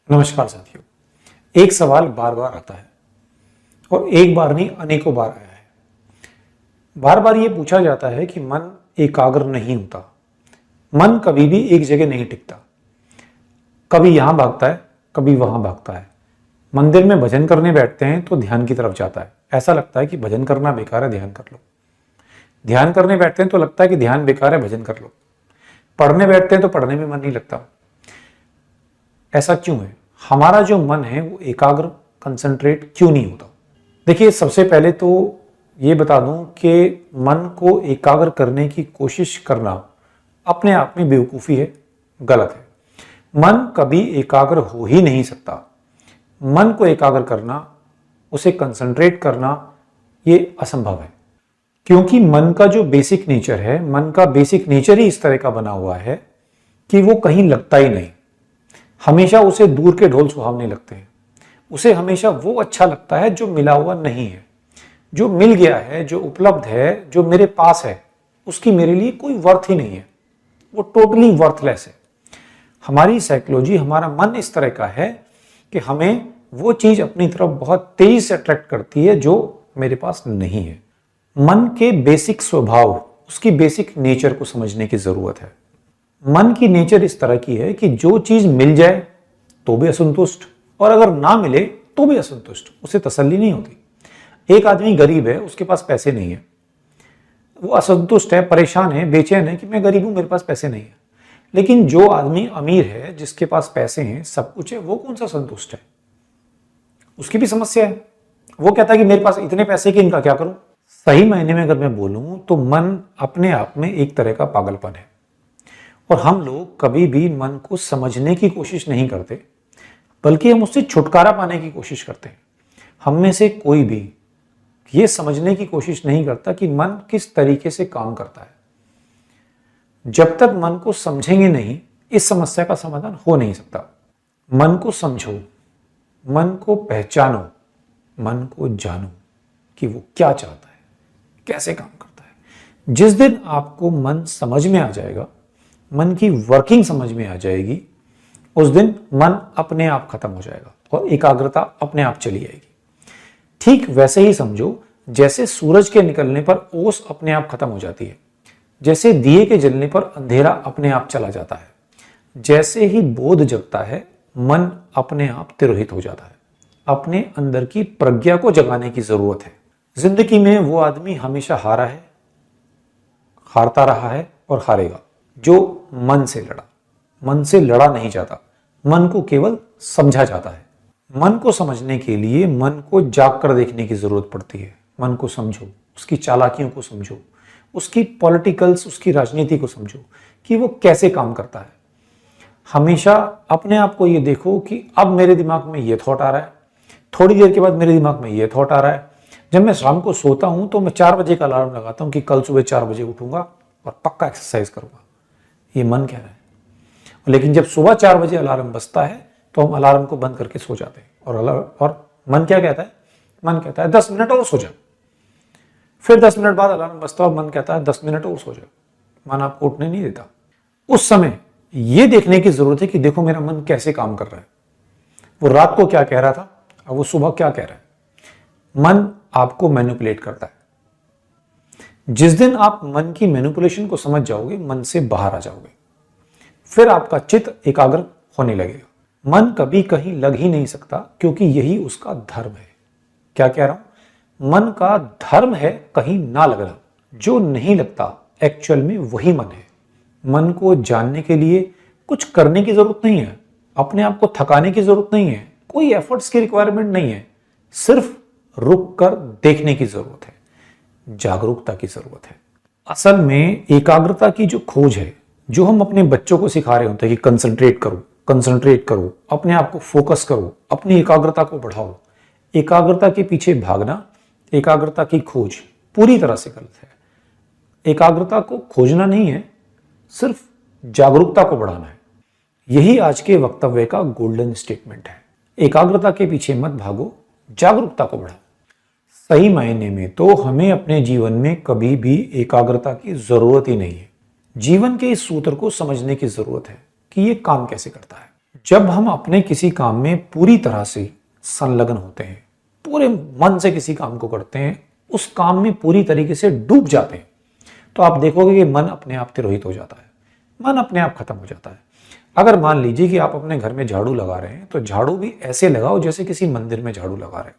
नमस्कार साथियों। एक सवाल बार बार आता है और एक बार नहीं अनेकों बार आया है। बार बार ये पूछा जाता है कि मन एकाग्र नहीं होता, मन कभी भी एक जगह नहीं टिकता, कभी यहां भागता है कभी वहां भागता है। मंदिर में भजन करने बैठते हैं तो ध्यान की तरफ जाता है, ऐसा लगता है कि भजन करना बेकार है, ध्यान कर लो। ध्यान करने बैठते हैं तो लगता है कि ध्यान बेकार है, भजन कर लो। पढ़ने बैठते हैं तो पढ़ने में मन नहीं लगता। ऐसा क्यों है? हमारा जो मन है वो एकाग्र कंसंट्रेट क्यों नहीं होता? देखिए, सबसे पहले तो ये बता दूं कि मन को एकाग्र करने की कोशिश करना अपने आप में बेवकूफ़ी है, गलत है। मन कभी एकाग्र हो ही नहीं सकता। मन को एकाग्र करना, उसे कंसंट्रेट करना, ये असंभव है, क्योंकि मन का जो बेसिक नेचर है, मन का बेसिक नेचर ही इस तरह का बना हुआ है कि वो कहीं लगता ही नहीं। हमेशा उसे दूर के ढोल सुहावने लगते हैं। उसे हमेशा वो अच्छा लगता है जो मिला हुआ नहीं है। जो मिल गया है, जो उपलब्ध है, जो मेरे पास है, उसकी मेरे लिए कोई वर्थ ही नहीं है। वो टोटली वर्थलेस है। हमारी साइकोलॉजी, हमारा मन इस तरह का है कि हमें वो चीज अपनी तरफ बहुत तेजी से अट्रैक्ट करती है जो मेरे पास नहीं है। मन के बेसिक स्वभाव, उसकी बेसिक नेचर को समझने की जरूरत है। मन की नेचर इस तरह की है कि जो चीज मिल जाए तो भी असंतुष्ट, और अगर ना मिले तो भी असंतुष्ट, उसे तसल्ली नहीं होती। एक आदमी गरीब है, उसके पास पैसे नहीं है, वो असंतुष्ट है, परेशान है, बेचैन है कि मैं गरीब हूं, मेरे पास पैसे नहीं है। लेकिन जो आदमी अमीर है, जिसके पास पैसे हैं, सब कुछ है, वो कौन सा संतुष्ट है? उसकी भी समस्या है। वो कहता है कि मेरे पास इतने पैसे कि इनका क्या करूं? सही मायने में अगर मैं बोलूं तो मन अपने आप में एक तरह का पागलपन है, और हम लोग कभी भी मन को समझने की कोशिश नहीं करते, बल्कि हम उससे छुटकारा पाने की कोशिश करते हैं। हम में से कोई भी ये समझने की कोशिश नहीं करता कि मन किस तरीके से काम करता है। जब तक मन को समझेंगे नहीं, इस समस्या का समाधान हो नहीं सकता। मन को समझो, मन को पहचानो, मन को जानो कि वो क्या चाहता है, कैसे काम करता है। जिस दिन आपको मन समझ में आ जाएगा, मन की वर्किंग समझ में आ जाएगी, उस दिन मन अपने आप खत्म हो जाएगा और एकाग्रता अपने आप चली आएगी। ठीक वैसे ही समझो जैसे सूरज के निकलने पर ओस अपने आप खत्म हो जाती है, जैसे दिए के जलने पर अंधेरा अपने आप चला जाता है, जैसे ही बोध जगता है, मन अपने आप तिरोहित हो जाता है। अपने अंदर की प्रज्ञा को जगाने की जरूरत है। जिंदगी में वो आदमी हमेशा हारा है, हारता रहा है और हारेगा जो मन से लड़ा। मन से लड़ा नहीं जाता, मन को केवल समझा जाता है। मन को समझने के लिए मन को जाग कर देखने की जरूरत पड़ती है। मन को समझो, उसकी चालाकियों को समझो, उसकी पॉलिटिकल्स, उसकी राजनीति को समझो कि वो कैसे काम करता है। हमेशा अपने आप को ये देखो कि अब मेरे दिमाग में ये थॉट आ रहा है, थोड़ी देर के बाद मेरे दिमाग में ये थॉट आ रहा है। जब मैं शाम को सोता हूं तो मैं 4 बजे का अलार्म लगाता हूं कि कल सुबह 4 बजे उठूंगा और पक्का एक्सरसाइज करूंगा। ये मन कह रहा है। लेकिन जब सुबह 4 बजे अलार्म बजता है तो हम अलार्म को बंद करके सो जाते हैं, और मन क्या कहता है? मन कहता है 10 मिनट और सो जाओ। फिर 10 मिनट बाद अलार्म बजता है और मन कहता है 10 मिनट और सो जाओ। मन आपको उठने नहीं देता। उस समय यह देखने की जरूरत है कि देखो मेरा मन कैसे काम कर रहा है। वो रात को क्या कह रहा था, अब वो सुबह क्या कह रहा है। मन आपको मैनिपुलेट करता है। जिस दिन आप मन की मैनिपुलेशन को समझ जाओगे, मन से बाहर आ जाओगे, फिर आपका चित्त एकाग्र होने लगेगा। मन कभी कहीं लग ही नहीं सकता, क्योंकि यही उसका धर्म है। क्या कह रहा हूं? मन का धर्म है कहीं ना लगना। जो नहीं लगता एक्चुअल में वही मन है। मन को जानने के लिए कुछ करने की जरूरत नहीं है, अपने आप को थकाने की जरूरत नहीं है, कोई एफर्ट्स की रिक्वायरमेंट नहीं है। सिर्फ रुक कर देखने की जरूरत है, जागरूकता की जरूरत है। असल में एकाग्रता की जो खोज है, जो हम अपने बच्चों को सिखा रहे होते हैं कि कंसंट्रेट करो, कंसंट्रेट करो, अपने आप को फोकस करो, अपनी एकाग्रता को बढ़ाओ। एकाग्रता के पीछे भागना, एकाग्रता की खोज पूरी तरह से गलत है। एकाग्रता को खोजना नहीं है, सिर्फ जागरूकता को बढ़ाना है। यही आज के वक्तव्य का गोल्डन स्टेटमेंट है। एकाग्रता के पीछे मत भागो, जागरूकता को बढ़ाओ। सही मायने में तो हमें अपने जीवन में कभी भी एकाग्रता की जरूरत ही नहीं है। जीवन के इस सूत्र को समझने की जरूरत है कि ये काम कैसे करता है। जब हम अपने किसी काम में पूरी तरह से संलग्न होते हैं, पूरे मन से किसी काम को करते हैं, उस काम में पूरी तरीके से डूब जाते हैं, तो आप देखोगे कि मन अपने आप तिरोहित हो जाता है, मन अपने आप खत्म हो जाता है। अगर मान लीजिए कि आप अपने घर में झाड़ू लगा रहे हैं, तो झाड़ू भी ऐसे लगाओ जैसे किसी मंदिर में झाड़ू लगा रहे हैं।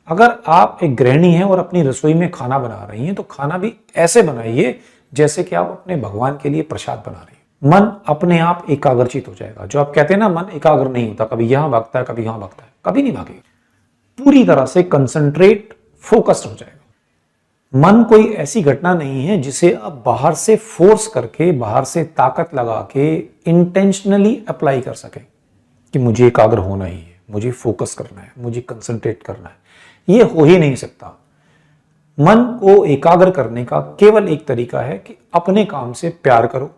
अगर आप एक गृहिणी हैं और अपनी रसोई में खाना बना रही हैं, तो खाना भी ऐसे बनाइए जैसे कि आप अपने भगवान के लिए प्रसाद बना रही हैं। मन अपने आप एकाग्रचित हो जाएगा। जो आप कहते हैं ना, मन एकाग्र नहीं होता, कभी यहां भागता है, कभी यहां भागता है, कभी नहीं भागेगा। पूरी तरह से कंसंट्रेट, फोकस्ड हो जाएगा। मन कोई ऐसी घटना नहीं है जिसे आप बाहर से फोर्स करके, बाहर से ताकत लगा के इंटेंशनली अप्लाई कर सके कि मुझे एकाग्र होना ही है, मुझे फोकस करना है, मुझे कंसंट्रेट करना है। ये हो ही नहीं सकता। मन को एकाग्र करने का केवल एक तरीका है कि अपने काम से प्यार करो,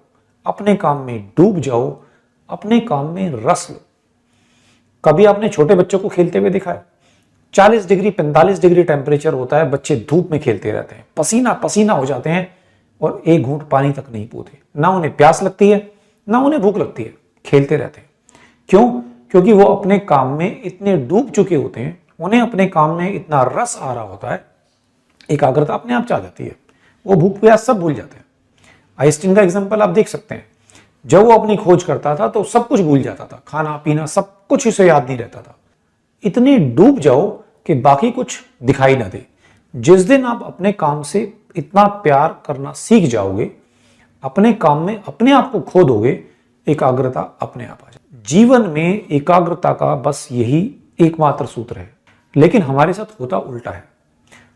अपने काम में डूब जाओ, अपने काम में रस लो। कभी आपने छोटे बच्चों को खेलते हुए देखा है? 40 डिग्री 45 डिग्री टेम्परेचर होता है, बच्चे धूप में खेलते रहते हैं, पसीना पसीना हो जाते हैं और एक घूंट पानी तक नहीं पीते। ना उन्हें प्यास लगती है, ना उन्हें भूख लगती है, खेलते रहते हैं। क्यों? क्योंकि वो अपने काम में इतने डूब चुके होते हैं, उन्हें अपने काम में इतना रस आ रहा होता है, एकाग्रता अपने आप आ जाती है। वो भूख प्यास सब भूल जाते हैं। आइंस्टीन का एग्जांपल आप देख सकते हैं। जब वो अपनी खोज करता था तो सब कुछ भूल जाता था, खाना पीना सब कुछ उसे याद नहीं रहता था। इतने डूब जाओ कि बाकी कुछ दिखाई ना दे। जिस दिन आप अपने काम से इतना प्यार करना सीख जाओगे, अपने काम में अपने आप को खो दोगे, एकाग्रता अपने आप आ जाए। जीवन में एकाग्रता का बस यही एकमात्र सूत्र है, लेकिन हमारे साथ होता उल्टा है।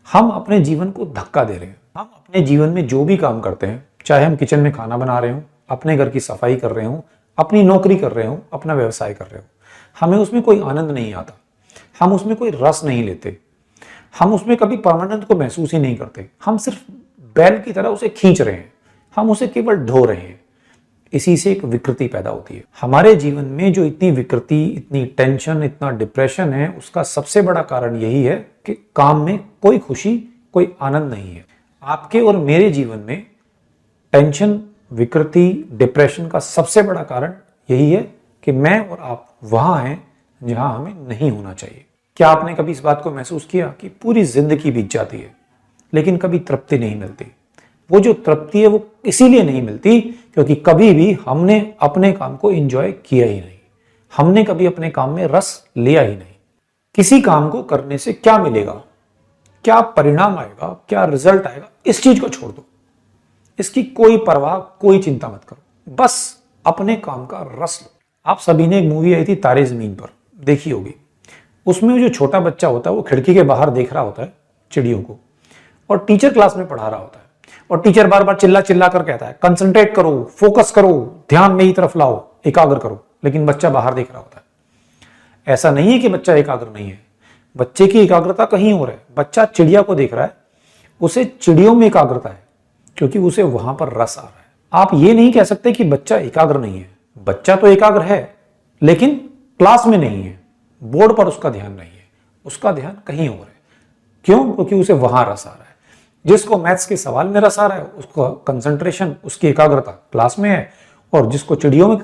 हम अपने जीवन को धक्का दे रहे हैं। हम अपने जीवन में जो भी काम करते हैं, चाहे हम किचन में खाना बना रहे हो, अपने घर की सफाई कर रहे हो, अपनी नौकरी कर रहे हो, अपना व्यवसाय कर रहे हो, हमें उसमें कोई आनंद नहीं आता, हम उसमें कोई रस नहीं लेते, हम उसमें कभी परमानेंट को महसूस ही नहीं करते। हम सिर्फ बैल की तरह उसे खींच रहे हैं, हम उसे केवल ढो रहे हैं। इसी से एक विकृति पैदा होती है। हमारे जीवन में जो इतनी विकृति, इतनी टेंशन, इतना डिप्रेशन है, उसका सबसे बड़ा कारण यही है कि काम में कोई खुशी, कोई आनंद नहीं है। आपके और मेरे जीवन में टेंशन, विकृति, डिप्रेशन का सबसे बड़ा कारण यही है कि मैं और आप वहां हैं जहां हमें नहीं होना चाहिए। क्या आपने कभी इस बात को महसूस किया कि पूरी जिंदगी बीत जाती है लेकिन कभी तृप्ति नहीं मिलती? वो जो तृप्ति है वो इसीलिए नहीं मिलती क्योंकि कभी भी हमने अपने काम को एंजॉय किया ही नहीं, हमने कभी अपने काम में रस लिया ही नहीं। किसी काम को करने से क्या मिलेगा, क्या परिणाम आएगा, क्या रिजल्ट आएगा, इस चीज को छोड़ दो। इसकी कोई परवाह, कोई चिंता मत करो, बस अपने काम का रस लो। आप सभी ने एक मूवी आई थी तारे जमीन पर, देखी होगी। उसमें जो छोटा बच्चा होता है वो खिड़की के बाहर देख रहा होता है चिड़ियों को, और टीचर क्लास में पढ़ा रहा होता है, और टीचर बार बार चिल्ला चिल्ला कर कहता है कंसंट्रेट करो, फोकस करो, ध्यान मेरी तरफ लाओ, एकाग्र करो, लेकिन बच्चा बाहर देख रहा होता है। ऐसा नहीं है कि बच्चा एकाग्र नहीं है, बच्चे की एकाग्रता कहीं और है। बच्चा चिड़िया को देख रहा है, उसे चिड़ियों में एकाग्रता है क्योंकि उसे वहां पर रस आ रहा है। आप ये नहीं कह सकते कि बच्चा एकाग्र नहीं है। बच्चा तो एकाग्र है लेकिन क्लास में नहीं है, बोर्ड पर उसका ध्यान नहीं है, उसका ध्यान कहीं और है। क्यों? क्योंकि उसे वहां रस आ रहा है। जिसको मैथ्स के सवाल में रस आ रहा है, उसका कंसंट्रेशन, उसकी एकाग्रता क्लास में है, और जिसको चिड़ियों में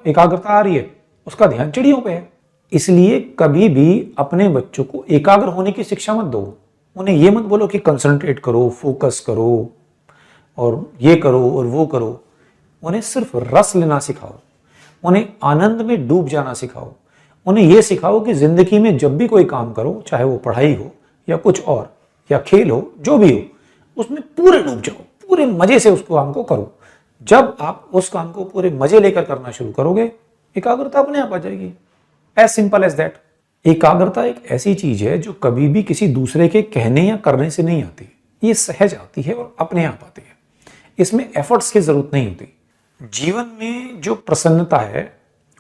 एकाग्रता आ रही है, उसका ध्यान चिड़ियों पे है। इसलिए कभी भी अपने बच्चों को एकाग्र होने की शिक्षा मत दो। उन्हें यह मत बोलो कि कंसंट्रेट करो, फोकस करो और ये करो और वो करो। उन्हें सिर्फ रस लेना सिखाओ, उन्हें आनंद में डूब जाना सिखाओ। उन्हें यह सिखाओ कि जिंदगी में जब भी कोई काम करो, चाहे वो पढ़ाई हो या कुछ और या खेल हो, जो भी हो, उसमें पूरे डूब जाओ, पूरे मजे से उस काम को करो। जब आप उस काम को पूरे मजे लेकर करना शुरू करोगे, एकाग्रता अपने आप आ जाएगी। As simple as that. एकाग्रता एक ऐसी चीज है जो कभी भी किसी दूसरे के कहने या करने से नहीं आती, ये सहज आती है और अपने आप आती है। इसमें एफर्ट्स की जरूरत नहीं होती। जीवन में जो प्रसन्नता है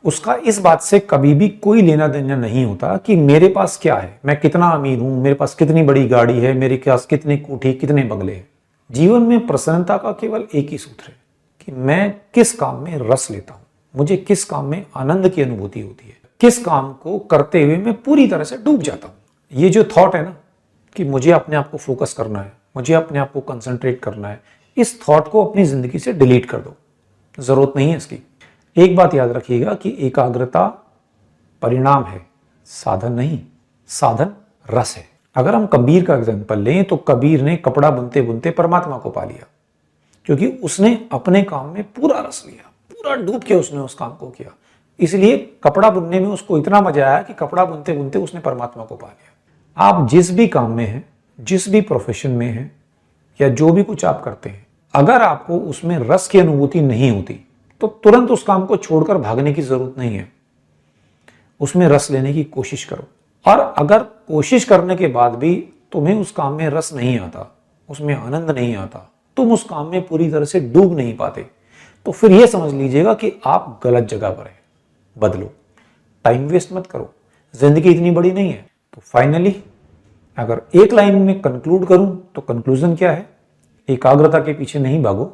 उसका इस बात से कभी भी कोई लेना देना नहीं होता कि मेरे पास क्या है, मैं कितना अमीर हूं, मेरे पास कितनी बड़ी गाड़ी है, मेरे पास कितनी कोठी, कितने बंगले हैं। जीवन में प्रसन्नता का केवल एक ही सूत्र है कि मैं किस काम में रस लेता हूं, मुझे किस काम में आनंद की अनुभूति होती है, किस काम को करते हुए मैं पूरी तरह से डूब जाता हूं। ये जो थॉट है ना कि मुझे अपने आप को फोकस करना है, मुझे अपने आप को कंसंट्रेट करना है, इस थॉट को अपनी जिंदगी से डिलीट कर दो, जरूरत नहीं है इसकी। एक बात याद रखिएगा कि एकाग्रता परिणाम है, साधन नहीं। साधन रस है। अगर हम कबीर का एग्जाम्पल लें तो कबीर ने कपड़ा बुनते बुनते परमात्मा को पा लिया, क्योंकि उसने अपने काम में पूरा रस लिया, पूरा डूब के उसने उस काम को किया। इसलिए कपड़ा बुनने में उसको इतना मजा आया कि कपड़ा बुनते बुनते उसने परमात्मा को पा लिया। आप जिस भी काम में हैं, जिस भी प्रोफेशन में हैं, या जो भी कुछ आप करते हैं, अगर आपको उसमें रस की अनुभूति नहीं होती तो तुरंत उस काम को छोड़कर भागने की जरूरत नहीं है। उसमें रस लेने की कोशिश करो। और अगर कोशिश करने के बाद भी तुम्हें उस काम में रस नहीं आता, उसमें आनंद नहीं आता, तुम उस काम में पूरी तरह से डूब नहीं पाते, तो फिर यह समझ लीजिएगा कि आप गलत जगह पर हैं। बदलो, टाइम वेस्ट मत करो, जिंदगी इतनी बड़ी नहीं है। तो फाइनली अगर एक लाइन में कंक्लूड करूं तो कंक्लूजन क्या है? एकाग्रता के पीछे नहीं भागो,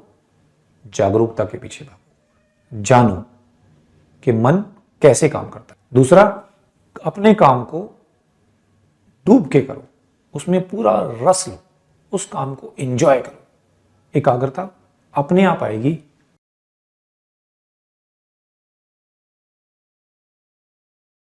जागरूकता के पीछे भागो। जानो कि मन कैसे काम करता है। दूसरा, अपने काम को डूब के करो, उसमें पूरा रस लो, उस काम को एंजॉय करो। एकाग्रता अपने आप आएगी